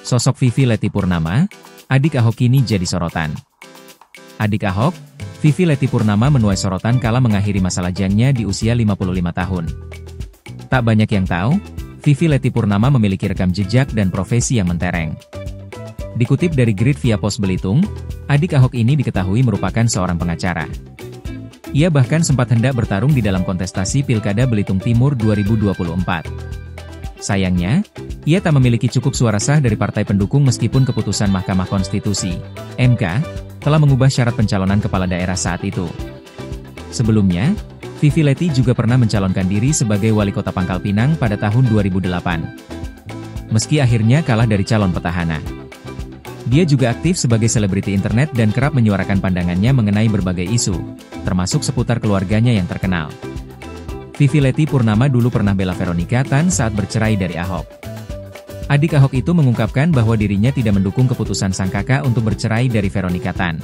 Sosok Vivi Leti Purnama, adik Ahok kini jadi sorotan. Adik Ahok, Vivi Leti Purnama menuai sorotan kala mengakhiri masa lajangnya di usia 55 tahun. Tak banyak yang tahu, Vivi Leti Purnama memiliki rekam jejak dan profesi yang mentereng. Dikutip dari Grid via Pos Belitung, adik Ahok ini diketahui merupakan seorang pengacara. Ia bahkan sempat hendak bertarung di dalam kontestasi Pilkada Belitung Timur 2024. Sayangnya, ia tak memiliki cukup suara sah dari partai pendukung meskipun keputusan Mahkamah Konstitusi, MK, telah mengubah syarat pencalonan kepala daerah saat itu. Sebelumnya, Vivi Leti juga pernah mencalonkan diri sebagai wali kota Pangkal Pinang pada tahun 2008. Meski akhirnya kalah dari calon petahana. Dia juga aktif sebagai selebriti internet dan kerap menyuarakan pandangannya mengenai berbagai isu, termasuk seputar keluarganya yang terkenal. Vivi Leti Purnama dulu pernah bela Veronica Tan saat bercerai dari Ahok. Adik Ahok itu mengungkapkan bahwa dirinya tidak mendukung keputusan sang kakak untuk bercerai dari Veronica Tan.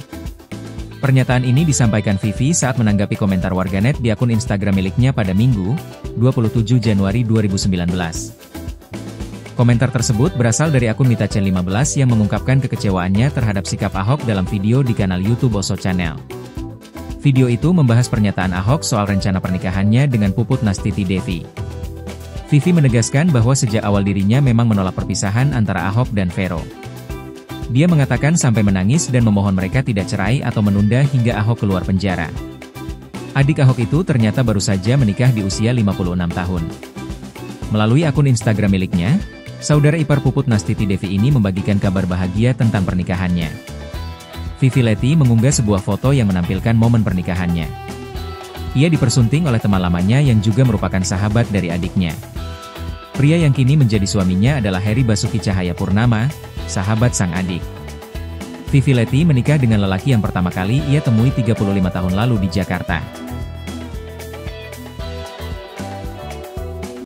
Pernyataan ini disampaikan Vivi saat menanggapi komentar warganet di akun Instagram miliknya pada Minggu, 27 Januari 2019. Komentar tersebut berasal dari akun MitaCen15 yang mengungkapkan kekecewaannya terhadap sikap Ahok dalam video di kanal YouTube Oso Channel. Video itu membahas pernyataan Ahok soal rencana pernikahannya dengan Puput Nastiti Devi. Vivi menegaskan bahwa sejak awal dirinya memang menolak perpisahan antara Ahok dan Vero. Dia mengatakan sampai menangis dan memohon mereka tidak cerai atau menunda hingga Ahok keluar penjara. Adik Ahok itu ternyata baru saja menikah di usia 56 tahun. Melalui akun Instagram miliknya, saudara ipar Puput Nastiti Devi ini membagikan kabar bahagia tentang pernikahannya. Vivi Leti mengunggah sebuah foto yang menampilkan momen pernikahannya. Ia dipersunting oleh teman lamanya yang juga merupakan sahabat dari adiknya. Pria yang kini menjadi suaminya adalah Heri Basuki Cahayapurnama, sahabat sang adik. Vivi Leti menikah dengan lelaki yang pertama kali ia temui 35 tahun lalu di Jakarta.